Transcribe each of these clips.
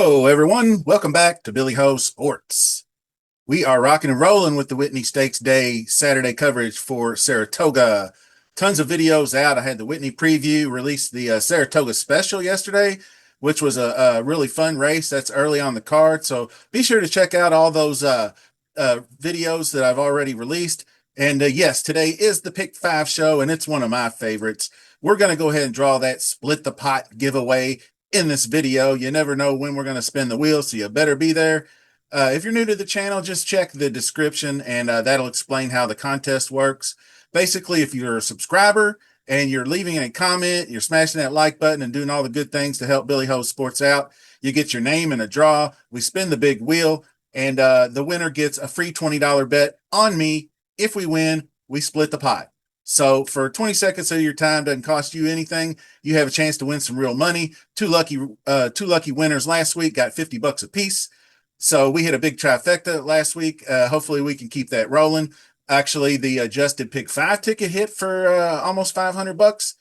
Hello, everyone. Welcome back to Billy Ho Sports. We are rocking and rolling with the Whitney Stakes Day Saturday coverage for Saratoga. Tons of videos out. I had the Whitney preview, released the Saratoga special yesterday, which was a really fun race. That's early on the card. So be sure to check out all those videos that I've already released. And yes, today is the Pick 5 show, and it's one of my favorites. We're going to go ahead and draw that split the pot giveaway in this video. You never know when we're going to spin the wheel, so you better be there. If you're new to the channel, just check the description, and that'll explain how the contest works. Basically, if you're a subscriber and you're leaving a comment, you're smashing that like button and doing all the good things to help Billy Ho Sports out, you get your name in a draw. We spin the big wheel, and the winner gets a free $20 bet on me. If we win, we split the pot. So for 20 seconds of your time, doesn't cost you anything. You have a chance to win some real money. Two lucky winners last week got $50 a piece. So we hit a big trifecta last week. Hopefully we can keep that rolling. Actually, the adjusted pick 5 ticket hit for almost $500.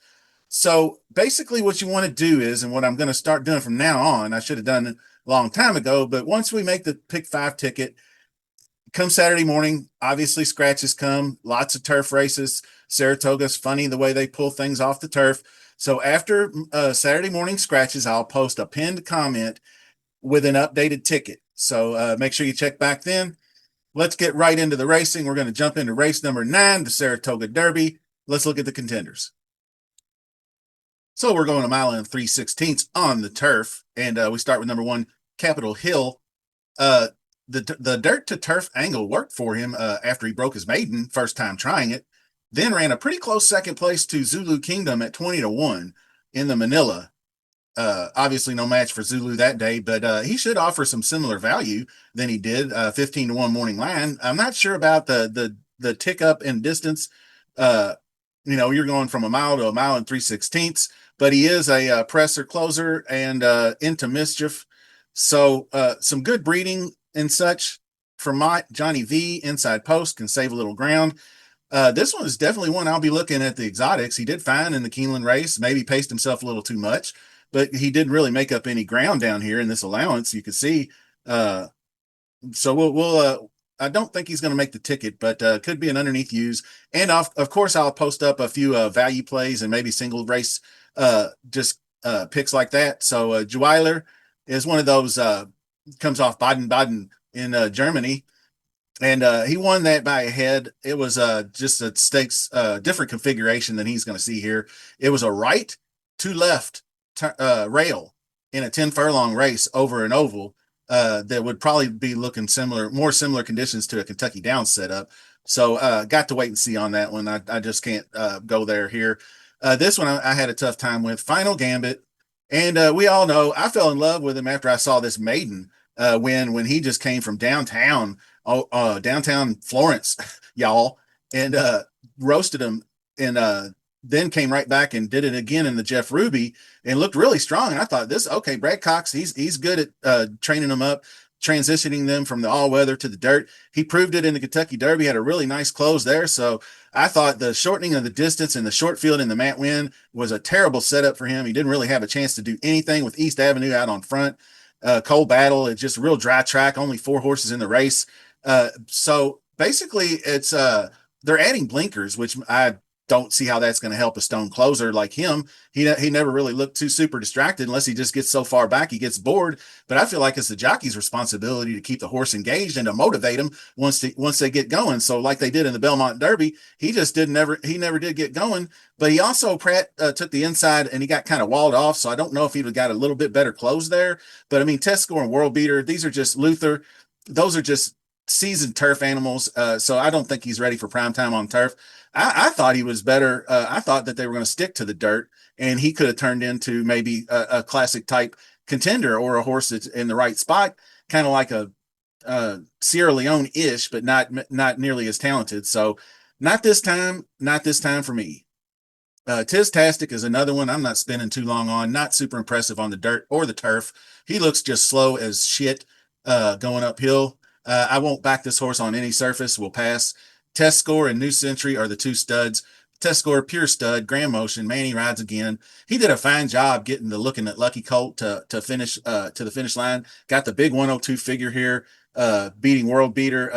So basically what you want to do is, and what I'm going to start doing from now on, I should have done it a long time ago, but once we make the pick 5 ticket, come Saturday morning, obviously scratches come, lots of turf races. Saratoga's funny the way they pull things off the turf. So after Saturday morning scratches, I'll post a pinned comment with an updated ticket. So make sure you check back then. Let's get right into the racing. We're going to jump into race number 9, the Saratoga Derby. Let's look at the contenders. So we're going a mile and 3/16 on the turf. And we start with number 1, Capitol Hill. The dirt to turf angle worked for him after he broke his maiden, first time trying it. Then ran a pretty close second place to Zulu Kingdom at 20-1 in the Manila. Obviously no match for Zulu that day, but he should offer some similar value than he did. 15-1 morning line. I'm not sure about the tick up in distance. You're going from a mile to a mile and 3/16, but he is a presser closer and into mischief. So some good breeding and such. Vermont Johnny V inside post can save a little ground. This one is definitely one I'll be looking at the exotics. He did fine in the Keeneland race, maybe paced himself a little too much, but he didn't really make up any ground down here in this allowance. You can see. So we'll I don't think he's going to make the ticket, but could be an underneath use. And of course, I'll post up a few value plays and maybe single race picks like that. So Juweiler is one of those. Comes off Baden-Baden in Germany, and he won that by a head. It was just a stakes different configuration than he's going to see here. It was a right to left rail in a 10 furlong race over an oval that would probably be looking more similar conditions to a Kentucky Downs setup. So got to wait and see on that one. I just can't go there here. This one I had a tough time with. Final Gambit. And we all know I fell in love with him after I saw this maiden when he just came from downtown Florence, y'all, and roasted him, and then came right back and did it again in the Jeff Ruby and looked really strong. And I thought okay, Brad Cox, he's good at training them up, transitioning them from the all-weather to the dirt. He proved it in the Kentucky Derby, had a really nice close there. So I thought the shortening of the distance and the short field in the Matt Win was a terrible setup for him. He didn't really have a chance to do anything with East Avenue out on front. Cold Battle, it's just a real dry track, only 4 horses in the race. So basically it's they're adding blinkers, which I don't see how that's going to help a stone closer like him. He never really looked too super distracted unless he just gets so far back he gets bored. But I feel like it's the jockey's responsibility to keep the horse engaged and to motivate him once they get going. So like they did in the Belmont Derby, he never did get going. But he also took the inside and he got kind of walled off. So I don't know if he'd have got a little bit better close there. But I mean, Test Score and World Beater, these are just Luther. Those are just seasoned turf animals. So I don't think he's ready for prime time on turf. I thought he was better. I thought that they were going to stick to the dirt and he could have turned into maybe a classic type contender or a horse that's in the right spot, kind of like a Sierra Leone-ish, but not nearly as talented. So not this time for me. Tistastic is another one I'm not spending too long on. Not super impressive on the dirt or the turf. He looks just slow as shit going uphill. I won't back this horse on any surface. We'll pass. Test Score and New Century are the 2 studs. Test score, pure stud, grand motion. Man, he rides again. He did a fine job getting the looking at Lucky Colt to finish to the finish line. Got the big 102 figure here, beating world beater,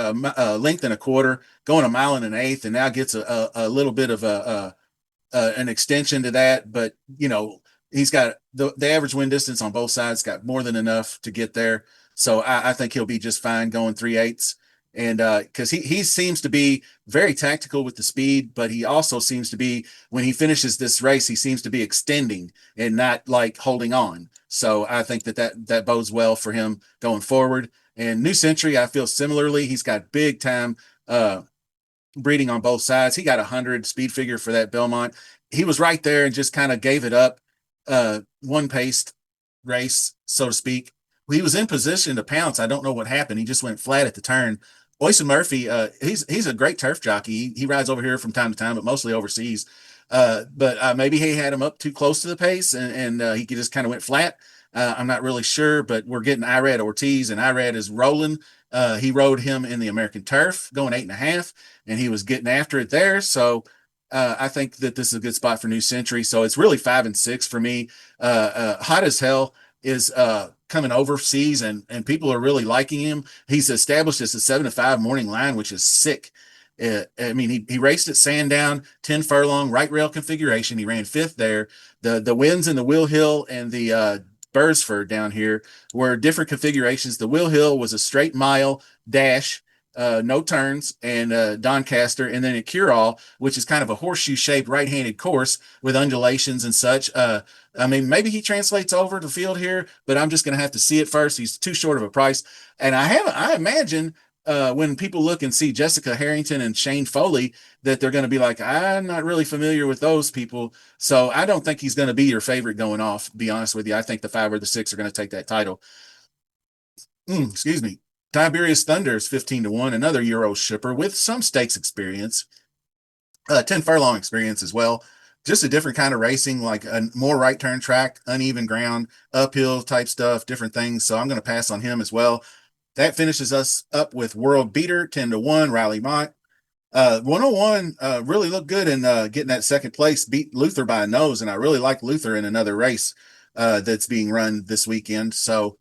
length and a quarter, going a mile and an eighth, and now gets a little bit of an extension to that. But he's got the average win distance on both sides, got more than enough to get there. So I think he'll be just fine going 3/8. And because he seems to be very tactical with the speed, but he also seems to be, when he finishes this race, he seems to be extending and not like holding on. So I think that bodes well for him going forward. And New Century, I feel similarly. He's got big time breeding on both sides. He got 100 speed figure for that Belmont. He was right there and just kind of gave it up, one paced race, so to speak. He was in position to pounce. I don't know what happened. He just went flat at the turn. Oyson Murphy, he's a great turf jockey. He rides over here from time to time, but mostly overseas. But maybe he had him up too close to the pace, and he just kind of went flat. I'm not really sure, but we're getting Irad Ortiz, and Irad is rolling. He rode him in the American Turf, going 8.5, and he was getting after it there. So I think that this is a good spot for New Century. So it's really 5 and 6 for me. Hot as Hell is coming overseas, and people are really liking him. He's established as a 7-5 morning line, which is sick. I mean, he raced at Sandown, 10 furlong, right rail configuration. He ran 5th there. The wins in the Will Hill and the Bursford down here were different configurations. The Will Hill was a straight mile dash, no turns, and Doncaster, and then at Curall, which is kind of a horseshoe shaped right-handed course with undulations and such. I mean, maybe he translates over to field here, but I'm just going to have to see it first. He's too short of a price. And I imagine when people look and see Jessica Harrington and Shane Foley, that they're going to be like, I'm not really familiar with those people. So I don't think he's going to be your favorite going off, to be honest with you. I think the 5 or the 6 are going to take that title. Excuse me. Tiberius Thunder is 15-1, another Euro shipper with some stakes experience, 10 furlong experience as well. Just a different kind of racing, like a more right turn track, uneven ground, uphill type stuff, different things. So I'm going to pass on him as well. That finishes us up with World Beater, 10-1, Riley Mott. 101 really looked good in getting that second place, beat Luther by a nose, and I really like Luther in another race that's being run this weekend. So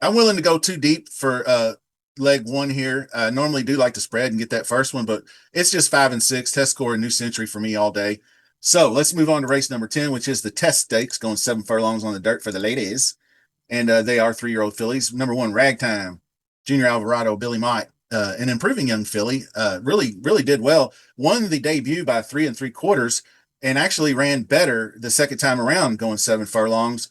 I'm willing to go too deep for leg 1 here. I normally do like to spread and get that first one, but it's just 5 and 6, test score and New Century for me all day. So let's move on to race number 10, which is the Test Stakes, going 7 furlongs on the dirt for the ladies. And they are 3-year-old fillies. Number 1, Ragtime, Junior Alvarado, Billy Mott, an improving young filly, really did well. Won the debut by 3 3/4, and actually ran better the second time around, going 7 furlongs.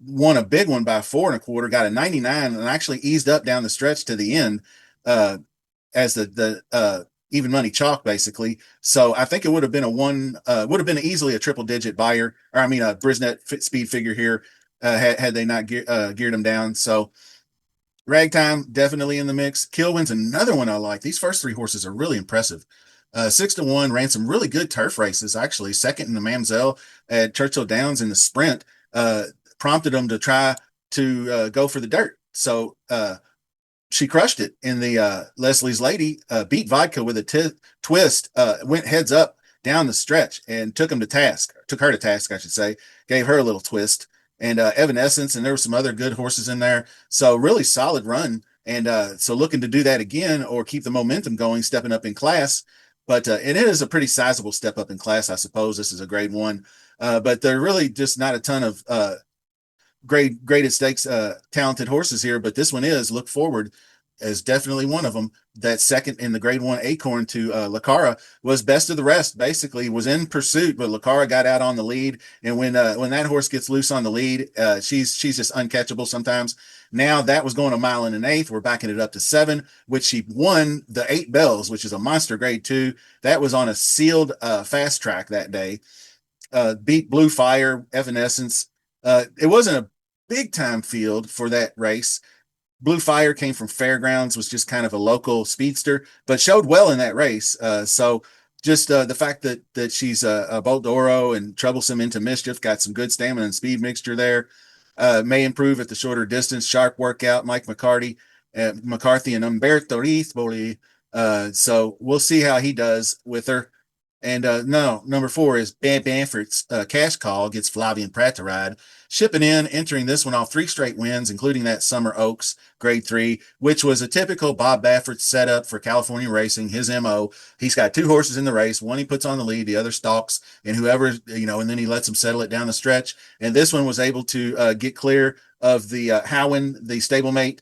Won a big one by 4 1/4, got a 99, and actually eased up down the stretch to the end as the even money chalk, basically. So I think it would have been would have been easily a triple digit buyer, or I mean a Brisnet speed figure here. Had they not geared them down. So Ragtime definitely in the mix. Kilwin's another one I like. These first 3 horses are really impressive. 6-1, ran some really good turf races, actually. Second in the Mamselle at Churchill Downs in the sprint. Prompted them to try to go for the dirt. So she crushed it in the Leslie's Lady, beat Vodka with a twist, went heads up down the stretch and took her to task, I should say, gave her a little twist. And Evanescence, and there were some other good horses in there. So really solid run. And so looking to do that again or keep the momentum going, stepping up in class. But and it is a pretty sizable step up in class, I suppose. This is a grade 1. But there are really just not a ton of graded stakes talented horses here. But this one is, look forward, is definitely one of them. That second in the grade 1 Acorn to Lacara was best of the rest, basically was in pursuit, but Lacara got out on the lead. And when that horse gets loose on the lead, she's just uncatchable sometimes. Now that was going a mile and an eighth. We're backing it up to 7, which she won the 8 Bells, which is a monster grade 2. That was on a sealed fast track that day. Beat Blue Fire, Evanescence. It wasn't a big time field for that race. Blue Fire came from Fairgrounds, was just kind of a local speedster, but showed well in that race. So just the fact that she's a Bolt d'Oro and troublesome into mischief, got some good stamina and speed mixture there. May improve at the shorter distance. Sharp workout, Mike McCarthy and Umberto Rispoli. So we'll see how he does with her. And no, number four is Bam Bamford's cash call gets Flavian Pratt to ride. Shipping in, entering this one off three straight wins, including that Summer Oaks Grade 3, which was a typical Bob Baffert setup for California racing. His MO, he's got two horses in the race. One he puts on the lead, the other stalks, and whoever, and then he lets them settle it down the stretch. And this one was able to get clear of the Howen, the stablemate,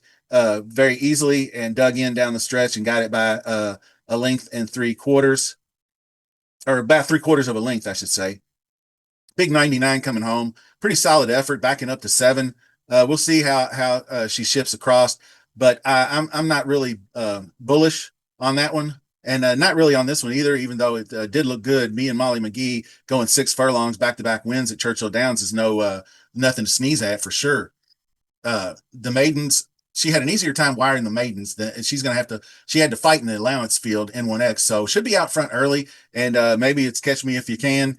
very easily and dug in down the stretch and got it by a length and three quarters, or about three quarters of a length, I should say. Big 99 coming home. Pretty solid effort, backing up to seven. We'll see how she shifts across, but I'm not really bullish on that one, and not really on this one either. Even though it did look good, me and Molly McGee going 6 furlongs back to back wins at Churchill Downs is nothing to sneeze at for sure. The maidens, she had an easier time wiring the maidens than she had to fight in the allowance field N1X, so should be out front early, and maybe it's catch me if you can,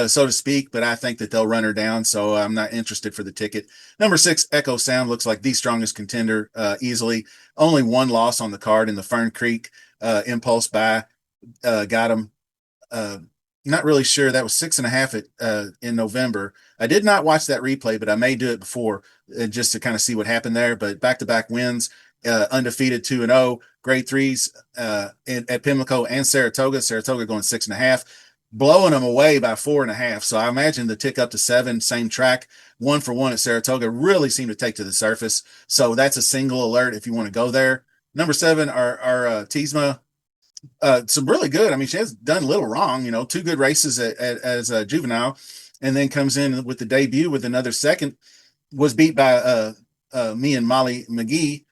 so to speak, but I think that they'll run her down, so I'm not interested for the ticket. Number 6, Echo Sound, looks like the strongest contender, easily. Only one loss on the card in the Fern Creek impulse buy, got him. Uh, Not really sure. That was 6.5 in November. I did not watch that replay, but I may do it before just to kind of see what happened there. But back-to-back wins, undefeated 2-0, grade threes at Pimlico and Saratoga. Saratoga going 6.5, blowing them away by 4.5. So I imagine the tick up to 7, same track, 1-for-1 at Saratoga, really seemed to take to the surface. So that's a single alert if you want to go there. Number 7, our Teesma, some really good. I mean, she has done little wrong, two good races as a juvenile, and then comes in with the debut with another second, was beat by me and Molly McGee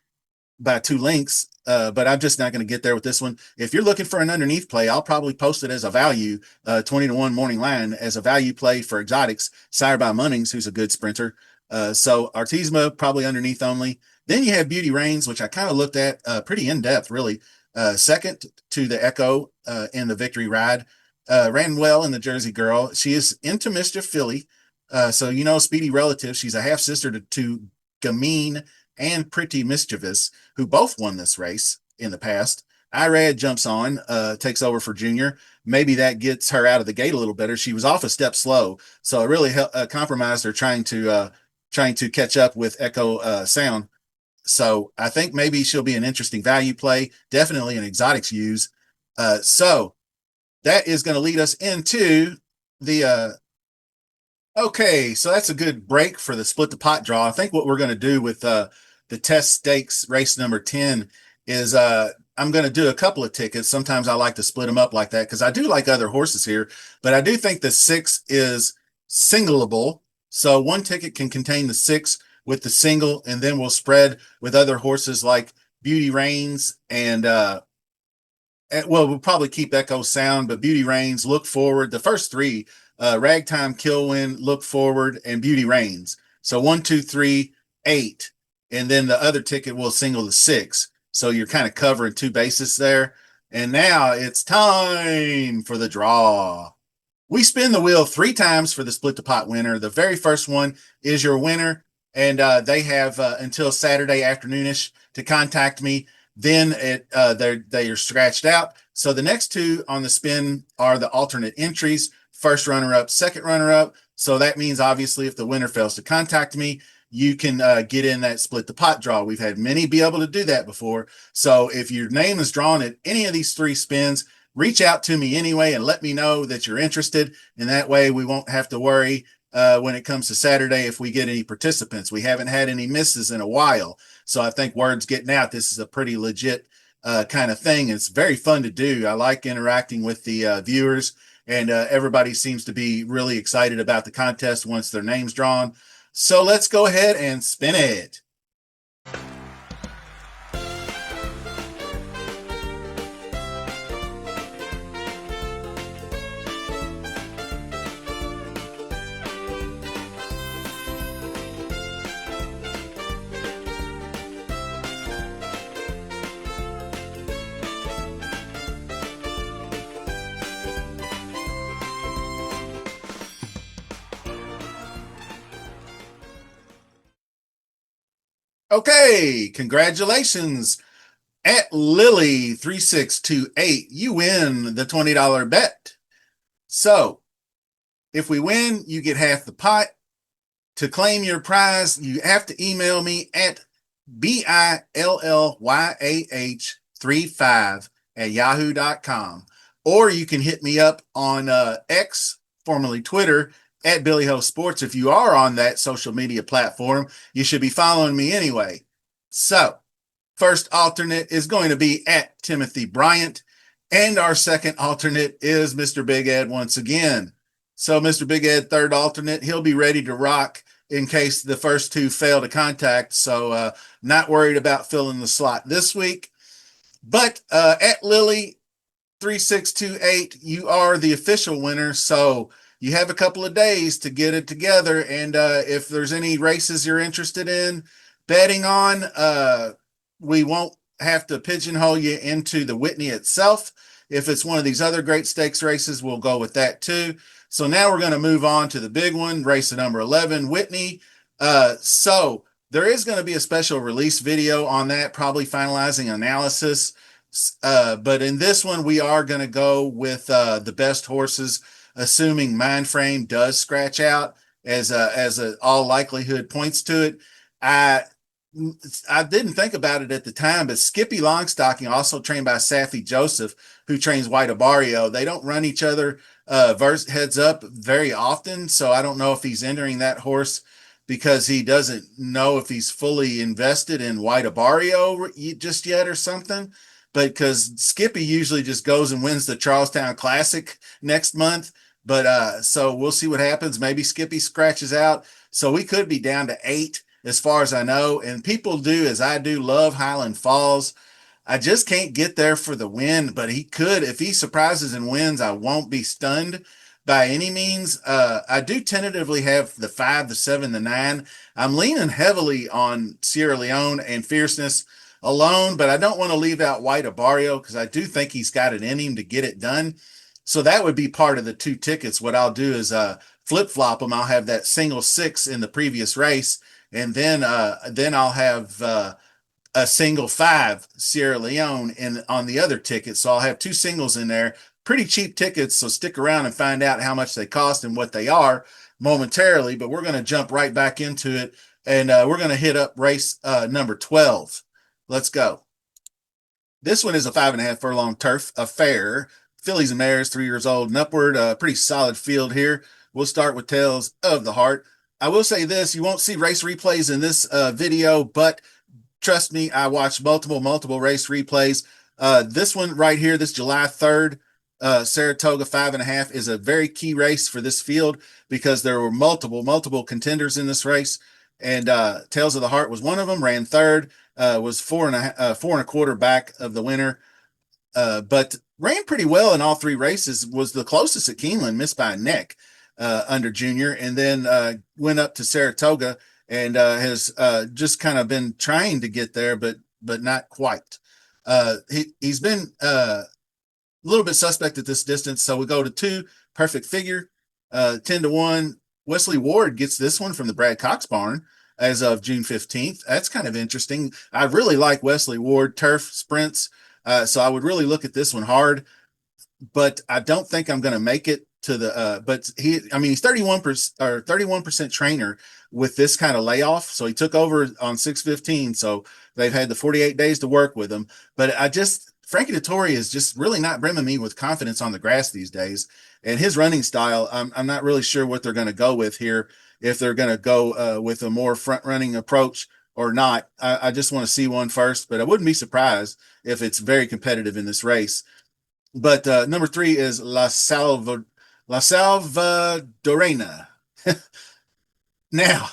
by 2 lengths. But I'm just not going to get there with this one. If you're looking for an underneath play, I'll probably post it as a value, 20-1 morning line as a value play for exotics, sired by Munnings, who's a good sprinter. So Artisma probably underneath only. Then you have Beauty Reigns, which I kind of looked at pretty in depth, really. Second to the Echo in the victory ride. Ran well in the Jersey Girl. She is into Mischief Philly. So, Speedy relative. She's a half sister to Gamine and Pretty Mischievous, who both won this race in the past. Irad jumps on, takes over for Junior. Maybe that gets her out of the gate a little better. She was off a step slow, so it really compromised her trying to catch up with Echo Sound. So I think maybe she'll be an interesting value play, definitely an exotics use. So that is going to lead us into the okay, so that's a good break for the split the pot draw. I think what we're going to do with the test stakes race number 10 is I'm going to do a couple of tickets. Sometimes I like to split them up like that because I do like other horses here, but I do think the 6 is singleable. So one ticket can contain the 6 with the single, and then we'll spread with other horses like Beauty Reigns and we'll probably keep Echo Sound, but Beauty Reigns, Look Forward. The first 3, Ragtime, Kilwin, Look Forward, and Beauty Reigns. So 1, 2, 3, 8, and then the other ticket will single the 6. So you're kind of covering 2 bases there. And now it's time for the draw. We spin the wheel 3 times for the split the pot winner. The very first one is your winner, and they have until Saturday afternoonish to contact me. Then they are scratched out. So the next 2 on the spin are the alternate entries: first runner-up, second runner-up. So that means obviously if the winner fails to contact me, you can get in that split the pot draw. We've had many be able to do that before. So if your name is drawn at any of these 3 spins, reach out to me anyway and let me know that you're interested. And that way we won't have to worry when it comes to Saturday if we get any participants. We haven't had any misses in a while. So I think word's getting out. This is a pretty legit kind of thing. It's very fun to do. I like interacting with the viewers, and everybody seems to be really excited about the contest once their name's drawn. So let's go ahead and spin it. Okay, congratulations. At Lily 3628, you win the $20 bet. So if we win, you get half the pot. To claim your prize, you have to email me at BILLYAH35 or you can hit me up on X, formerly Twitter, at Billy Ho Sports. If you are on that social media platform, you should be following me anyway. So, first alternate is going to be at Timothy Bryant, and our second alternate is Mr. Big Ed once again. So, Mr. Big Ed, third alternate, he'll be ready to rock in case the first two fail to contact. So, not worried about filling the slot this week. But at Lily 3628, you are the official winner. So you have a couple of days to get it together. And if there's any races you're interested in betting on, we won't have to pigeonhole you into the Whitney itself. If it's one of these other great stakes races, we'll go with that too. So now we're going to move on to the big one, race number 11, Whitney. So there is going to be a special release video on that, probably finalizing analysis. But in this one, we are going to go with the best horses, assuming Mindframe does scratch out, as all likelihood points to it. I didn't think about it at the time, but Skippy Longstocking, also trained by Safi Joseph, who trains White Abario, they don't run each other heads up very often. So I don't know if he's entering that horse because he doesn't know if he's fully invested in White Abario just yet or something. But because Skippy usually just goes and wins the Charlestown Classic next month. But so we'll see what happens. Maybe Skippy scratches out. So we could be down to 8 as far as I know. And people do, as I do, love Highland Falls. I just can't get there for the win, but he could. If he surprises and wins, I won't be stunned by any means. I do tentatively have the 5, the 7, the 9. I'm leaning heavily on Sierra Leone and Fierceness alone, but I don't want to leave out White Abario because I do think he's got it in him to get it done. So that would be part of the 2 tickets. What I'll do is flip-flop them. I'll have that single 6 in the previous race, and then I'll have a single 5 Sierra Leone on the other ticket. So I'll have 2 singles in there. Pretty cheap tickets, so stick around and find out how much they cost and what they are momentarily. But we're going to jump right back into it, and we're going to hit up race number 12. Let's go. This one is a 5.5 furlong turf affair. Fillies and mares, 3 years old and upward. Pretty solid field here. We'll start with Tales of the Heart. I will say this, you won't see race replays in this video, but trust me, I watched multiple race replays. This one right here, this July 3rd, Saratoga 5.5 is a very key race for this field because there were multiple contenders in this race. And Tales of the Heart was one of them, ran third, was 4.25 back of the winner. But ran pretty well in all 3 races, was the closest at Keeneland, missed by a neck under junior, and then went up to Saratoga and has just kind of been trying to get there, but not quite. He's been a little bit suspect at this distance, so we go to 2, Perfect Figure, 10-1. Wesley Ward gets this one from the Brad Cox barn as of June 15th. That's kind of interesting. I really like Wesley Ward turf sprints, so I would really look at this one hard, but I don't think I'm going to make it to the but he's 31% or 31% trainer with this kind of layoff. So he took over on 6/15. So they've had the 48 days to work with him. But Frankie Dettori is just really not brimming me with confidence on the grass these days. And his running style, I'm not really sure what they're going to go with here. If they're going to go with a more front running approach or not. I just want to see one first, but I wouldn't be surprised if it's very competitive in this race. But number 3 is La Salvadorena. Now,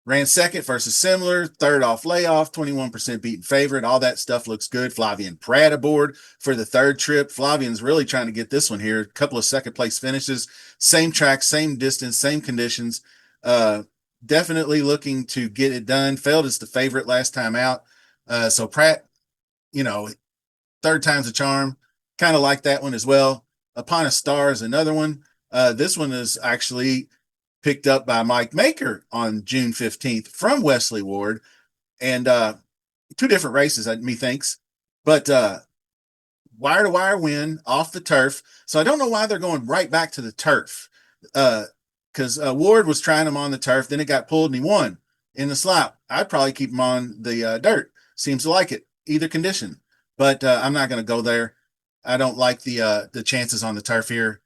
ran second versus similar, third off layoff, 21% beaten favorite. All that stuff looks good. Flavian Pratt aboard for the third trip. Flavian's really trying to get this one here. A couple of second place finishes, same track, same distance, same conditions. Definitely looking to get it done. Failed as the favorite last time out. So Pratt, third time's a charm. Kind of like that one as well. Upon a Star is another one. This one is actually picked up by Mike Maker on June 15th from Wesley Ward. And 2 different races, methinks. But wire to wire win off the turf. So I don't know why they're going right back to the turf. Because Ward was trying him on the turf, then it got pulled and he won in the slop. I'd probably keep him on the dirt. Seems to like it, either condition. But I'm not going to go there. I don't like the chances on the turf here.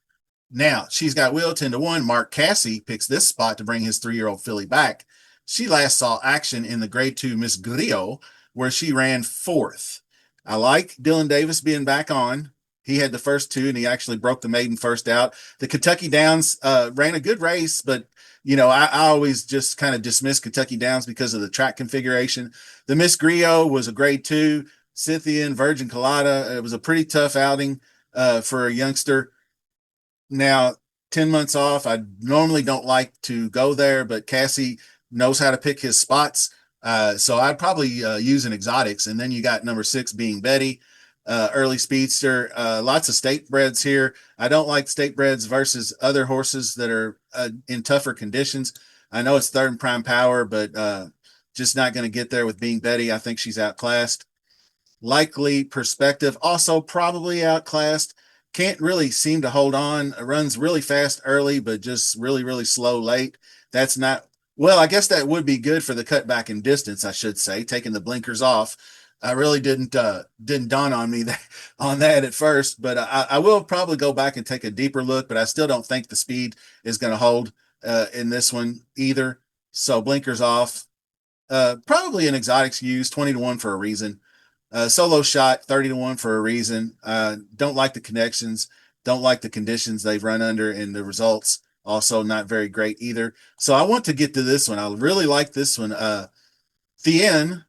Now she's got wheel 10-1. Mark Cassie picks this spot to bring his 3-year-old filly back. She last saw action in the grade 2 Miss Grillo, where she ran fourth. I like Dylan Davis being back on. He had the first two, and he actually broke the maiden first out. The Kentucky Downs ran a good race, but I always just kind of dismiss Kentucky Downs because of the track configuration. The Miss Grillo was a grade 2. Scythian, Virgin Colada. It was a pretty tough outing for a youngster. Now, 10 months off, I normally don't like to go there, but Cassie knows how to pick his spots. So I'd probably use an exotics. And then you got number 6 being Betty, early speedster. Lots of state breds here. I don't like state breds versus other horses that are in tougher conditions. I know it's third in prime power, but just not going to get there with being Betty. I think she's outclassed. Likely Perspective, also probably outclassed. Can't really seem to hold on. Runs really fast early, but just really, really slow late. That's not, well, I guess that would be good for the cutback in distance, I should say, taking the blinkers off. I really didn't dawn on me on that at first, but I will probably go back and take a deeper look, but I still don't think the speed is going to hold in this one either. So blinkers off. Probably an exotics use, 20-1 for a reason. Solo Shot, 30-1 for a reason. Don't like the connections, don't like the conditions they've run under, and the results also not very great either. So I want to get to this one. I really like this one. Thien,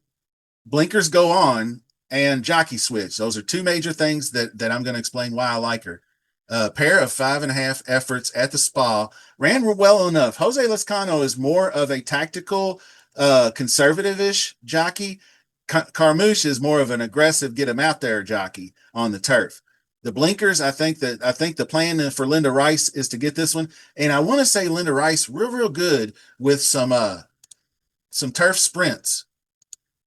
blinkers go on, and jockey switch. Those are two major things that I'm going to explain why I like her. A pair of 5.5 efforts at the spa, ran well enough. Jose Lescano is more of a tactical, conservative-ish jockey. Carmouche is more of an aggressive, get him out there jockey on the turf. The blinkers, I think the plan for Linda Rice is to get this one, and I want to say Linda Rice real good with some turf sprints,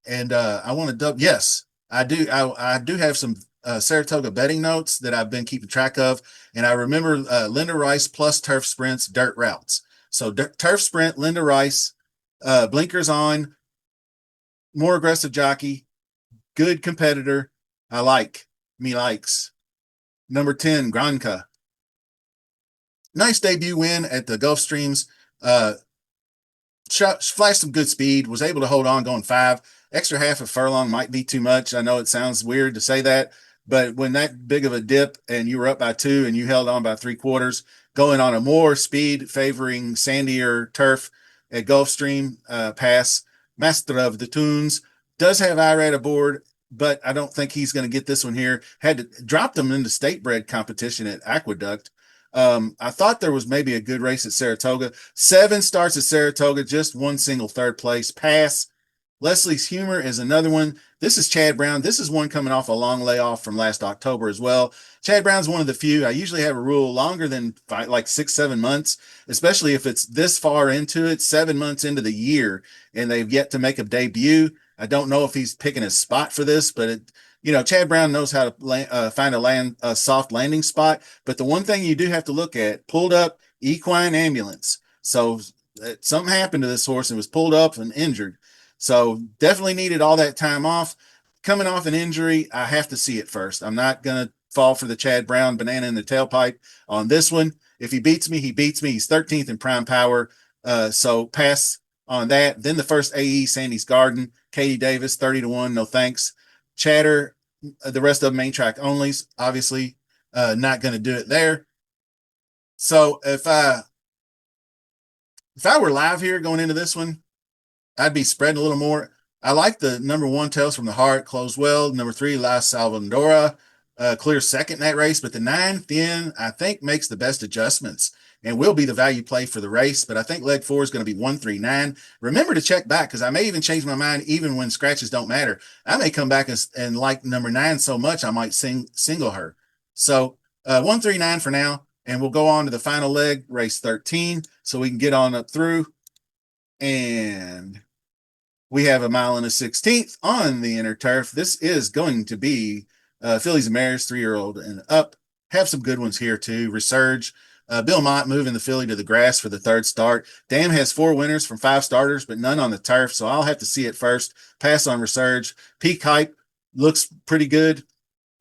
and I want to double. Yes, I do. I do have some Saratoga betting notes that I've been keeping track of, and I remember Linda Rice plus turf sprints, dirt routes. So turf sprint, Linda Rice, blinkers on. More aggressive jockey, good competitor. I like. Me likes. Number 10, Granca. Nice debut win at the Gulf Streams. Flashed some good speed, was able to hold on going 5. Extra half a furlong might be too much. I know it sounds weird to say that, but when that big of a dip and you were up by 2 and you held on by 3/4, going on a more speed favoring sandier turf at Gulfstream Pass, Master of the Tunes does have IRAD aboard, but I don't think he's going to get this one here. Had to drop them into state bred competition at Aqueduct. I thought there was maybe a good race at Saratoga. 7 starts at Saratoga, just one single third place. Pass. Leslie's Humor is another one. This is Chad Brown. This is one coming off a long layoff from last October as well. Chad Brown's one of the few. I usually have a rule longer than like 6-7 months, especially if it's this far into it, 7 months into the year, and they've yet to make a debut. I don't know if he's picking a spot for this, but Chad Brown knows how to find a soft landing spot. But the one thing you do have to look at, pulled up equine ambulance. So something happened to this horse and was pulled up and injured. So definitely needed all that time off. Coming off an injury, I have to see it first. I'm not going to fall for the Chad Brown banana in the tailpipe on this one. If he beats me, he beats me. He's 13th in prime power. So pass on that. Then the first AE, Sandy's Garden, Katie Davis, 30-1. No thanks. Chatter, the rest of them main track onlys. Obviously, not going to do it there. So if I were live here going into this one, I'd be spreading a little more. I like the number 1, Tales from the Heart, closed well. Number 3, La Salvadora, clear second in that race. But the 9, Thin, I think makes the best adjustments and will be the value play for the race. But I think leg 4 is going to be 139. Remember to check back, because I may even change my mind even when scratches don't matter. I may come back and like number 9 so much I might single her. So 139 for now, and we'll go on to the final leg, race 13, so we can get on up through. And we have 1 1/16 on the inner turf. This is going to be Fillies and Mares, 3-year-old and up. Have some good ones here too. Resurge. Bill Mott moving the filly to the grass for the third start. Dam has 4 winners from 5 starters, but none on the turf, so I'll have to see it first. Pass on Resurge. Peak Hype looks pretty good.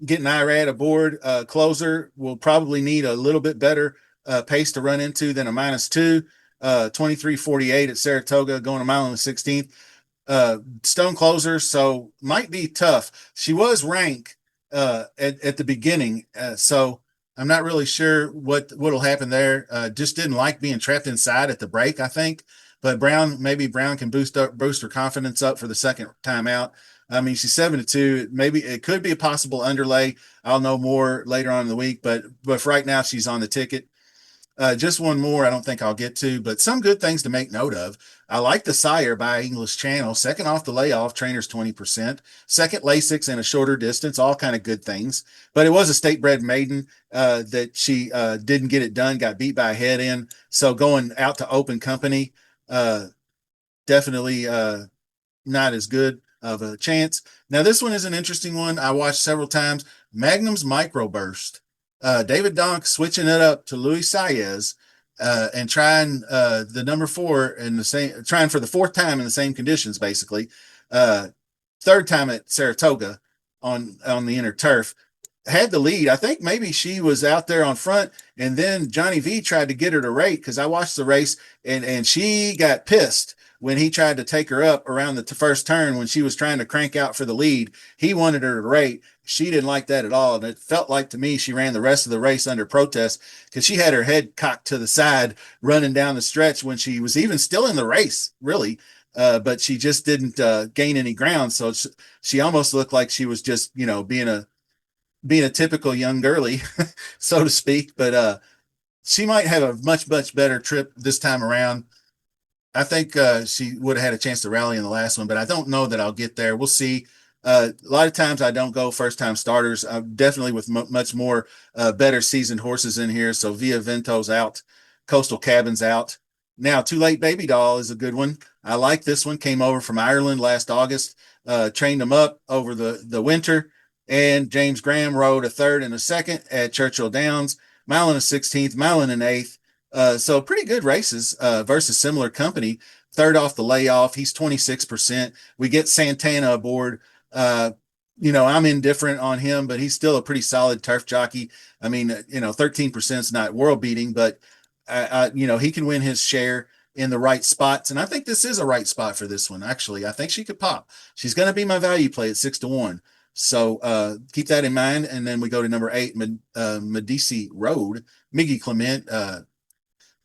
Getting Irad aboard. Closer will probably need a little bit better pace to run into than a -2. 23:48 at Saratoga, going a mile in the 16th. Stone Closer, so might be tough. She was ranked at the beginning, so I'm not really sure what'll happen there. Just didn't like being trapped inside at the break, I think. But maybe Brown can boost her confidence up for the second time out. I mean, she's 7-2. Maybe it could be a possible underlay. I'll know more later on in the week, but for right now, she's on the ticket. Just one more I don't think I'll get to, but some good things to make note of. I like the Sire by English Channel. Second off the layoff, trainers 20%. Second Lasix in a shorter distance, all kind of good things. But it was a state-bred maiden that she didn't get it done, got beat by a head in. So going out to open company, definitely not as good of a chance. Now, this one is an interesting one. I watched several times. Magnum's Microburst. David Donk switching it up to Luis Saez and trying the number 4 in the same, trying for the 4th time in the same conditions, basically. 3rd time at Saratoga on the inner turf. Had the lead. I think maybe she was out there on front, and then Johnny V tried to get her to rate because I watched the race, and she got pissed when he tried to take her up around the first turn when she was trying to crank out for the lead. He wanted her to rate. She didn't like that at all, and it felt like to me she ran the rest of the race under protest because she had her head cocked to the side running down the stretch when she was even still in the race, really. But she just didn't gain any ground, so she almost looked like she was just, being a typical young girly, so to speak. But she might have a much better trip this time around. I think she would have had a chance to rally in the last one, but I don't know that I'll get there. We'll see. A lot of times I don't go first-time starters. I'm definitely with much more better seasoned horses in here. So Via Vento's out, Coastal Cabin's out. Now, Too Late Baby Doll is a good one. I like this one. Came over from Ireland last August. Trained them up over the winter. And James Graham rode a 3rd and a 2nd at Churchill Downs. Mile and a 16th, mile and an 8th. So pretty good races versus similar company. 3rd off the layoff. He's 26%. We get Santana aboard. I'm indifferent on him, but he's still a pretty solid turf jockey. I mean, 13% is not world beating, but he can win his share in the right spots. And I think this is a right spot for this one. Actually, I think she could pop. She's going to be my value play at 6-1. So keep that in mind. And then we go to number 8, Medici Road. Miggy Clement, going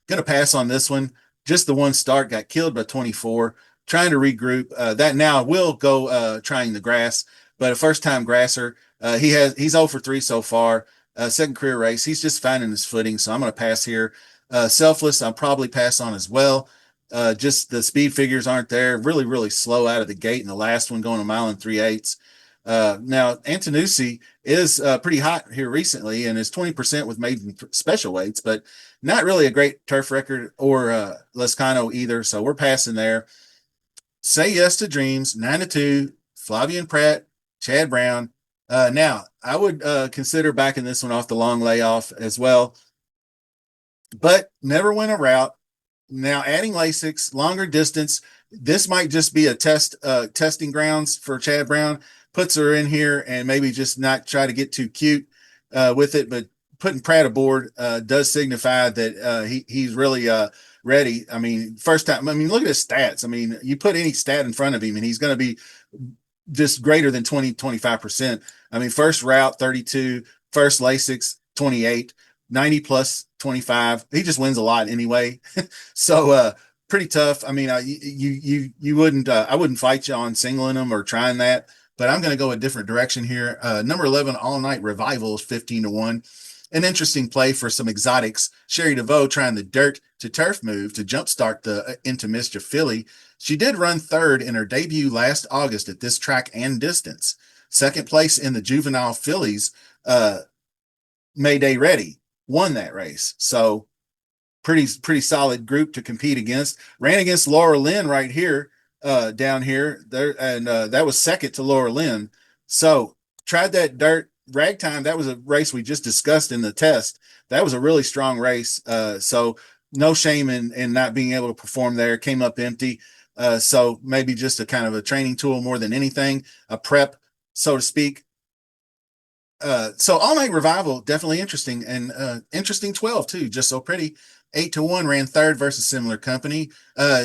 to pass on this one. Just the one start, got killed by 24. Trying to regroup. That now will go trying the grass, but a first-time grasser. He's 0 for 3 so far. Second career race. He's just finding his footing, so I'm going to pass here. Selfless, I'll probably pass on as well. Just the speed figures aren't there. Really slow out of the gate in the last one, going a mile and 3/8. Now, Antonucci is pretty hot here recently and is 20% with maiden special weights, but not really a great turf record or Lescano either, so we're passing there. Say Yes to Dreams, 9-2, Flavian Pratt, Chad Brown. Now, I would consider backing this one off the long layoff as well, but never went a route. Now, adding Lasix, longer distance, this might just be a testing grounds for Chad Brown. Puts her in here and maybe just not try to get too cute with it, but putting Pratt aboard does signify that he's really ready. I mean, first time, look at his stats. I mean, you put any stat in front of him and he's going to be just greater than 25%. I mean, first route, 32, first Lasix, 28, 90 plus 25. He just wins a lot anyway. So, pretty tough. I mean, you wouldn't, I wouldn't fight you on singling him or trying that, but I'm going to go a different direction here. Number 11, All Night Revival is 15-1. An interesting play for some exotics. Sherry DeVoe trying the dirt to turf move to jumpstart the Into Mischief filly. She did run 3rd in her debut last August at this track and distance. 2nd place in the juvenile fillies, Mayday Ready, won that race. So pretty solid group to compete against. Ran against Laura Lynn right here, down here there, and that was 2nd to Laura Lynn. So tried that dirt Ragtime, that was a race we just discussed in the test. That was a really strong race. So no shame in not being able to perform there. Came up empty. So maybe just a kind of a training tool more than anything, a prep, so to speak. So All Night Revival, definitely interesting, and interesting 12 too, just so pretty. 8-1 ran third versus similar company.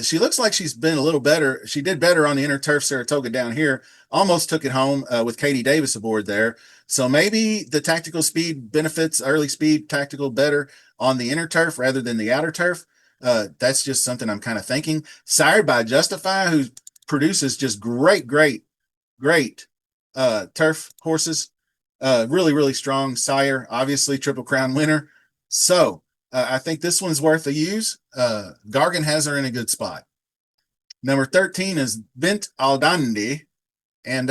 She looks like she's been a little better. She did better on the inner turf Saratoga down here. Almost took it home with Katie Davis aboard there. So maybe the tactical speed benefits early speed tactical better on the inner turf rather than the outer turf. That's just something I'm kind of thinking. Sired by Justify, who produces just great turf horses. Really, really strong sire, obviously Triple Crown winner. So I think this one's worth a use. Gargan has her in a good spot. Number 13 is Bint Aldandi. And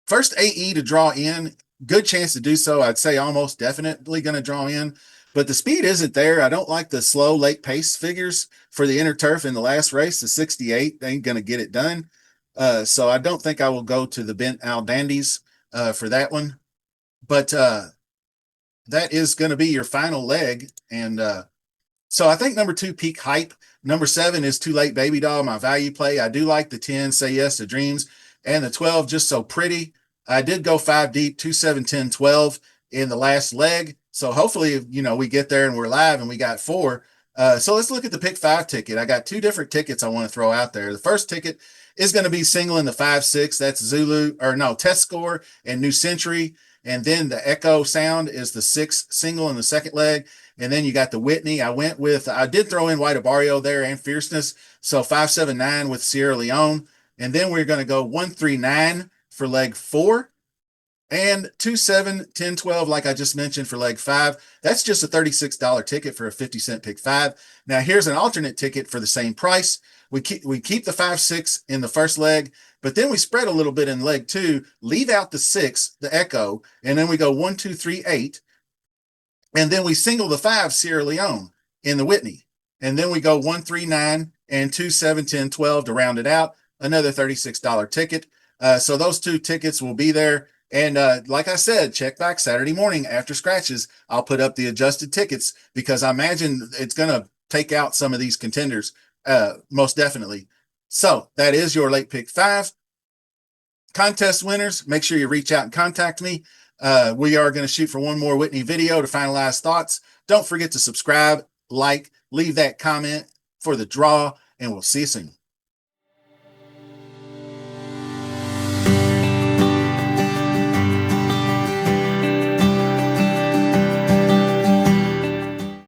first AE to draw in, good chance to do so. I'd say almost definitely going to draw in. But the speed isn't there. I don't like the slow late pace figures for the inner turf in the last race. The 68 ain't going to get it done. So I don't think I will go to the Bent Aldandis for that one. But that is going to be your final leg. And so I think number 2, Peak Hype. Number 7 is Too Late Baby Doll, my value play. I do like the 10, Say Yes to Dreams, and the 12, Just So Pretty. I did go 5 deep, 2, 7, 10, 12 in the last leg. So hopefully, we get there and we're live and we got 4. So let's look at the Pick 5 ticket. I got 2 different tickets I want to throw out there. The first ticket is going to be single in the 5-6. That's Test Score and New Century. And then the Echo Sound is the 6 single in the second leg. And then you got the Whitney. I did throw in White Abario there and Fierceness. So 5-7-9 with Sierra Leone. And then we're going to go 1-3-9 for leg 4 and 2-7-10-12, like I just mentioned, for leg 5. That's just a $36 ticket for a 50-cent pick 5. Now here's an alternate ticket for the same price. We keep the 5-6 in the first leg, but then we spread a little bit in leg 2, leave out the 6, the Echo, and then we go 1-2-3-8. And then we single the 5, Sierra Leone, in the Whitney. And then we go 1-3-9 and 2-7-10-12 to round it out. Another $36 ticket. So those 2 tickets will be there. And like I said, check back Saturday morning after scratches. I'll put up the adjusted tickets because I imagine it's going to take out some of these contenders, most definitely. So that is your late pick 5. Contest winners, make sure you reach out and contact me. We are going to shoot for one more Whitney video to finalize thoughts. Don't forget to subscribe, like, leave that comment for the draw, and we'll see you soon.